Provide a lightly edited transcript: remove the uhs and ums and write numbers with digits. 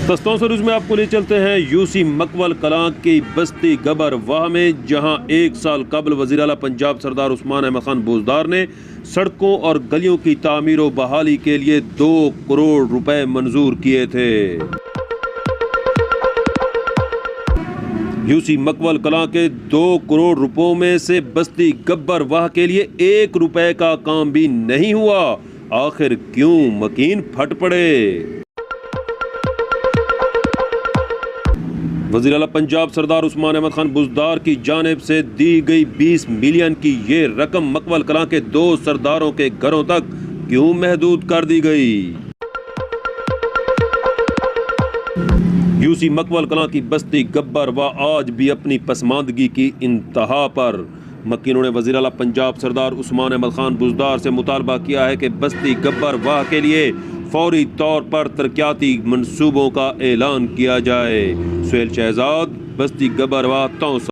دستوں سے میں آپ کو لے چلتے ہیں یوسی مکول کلاں کی بستی گبر واہ میں، جہاں 1 سال قبل وزیر اعلیٰ پنجاب سردار عثمان احمد خان بوزدار نے سڑکوں اور گلیوں کی تعمیر و بحالی کے لیے 2 کروڑ روپے منظور کیے تھے۔ یوسی مکول کلاں کے 2 کروڑ روپوں میں سے بستی گبر واہ کے لیے 1 روپے کا کام بھی نہیں ہوا۔ آخر کیوں مکین پھٹ پڑے؟ وزیر اعلیٰ پنجاب سردار عثمان احمد خان بوزدار کی جانب سے دی گئی 20 ملین کی یہ رقم مکول کلاں کے 2 سرداروں کے گھروں تک کیوں محدود کر دی گئی؟ یوسی مکول کلاں کی بستی گبر واہ آج بھی اپنی پسماندگی کی انتہا پر۔ مکینوں نے وزیر اعلیٰ پنجاب سردار عثمان احمد خان بوزدار سے مطالبہ کیا ہے کہ بستی گبر واہ کے لیے فوری طور پر ترقیاتی منصوبوں کا اعلان کیا جائے۔ سہیل شہزاد، بستی گبر واہ، تونس۔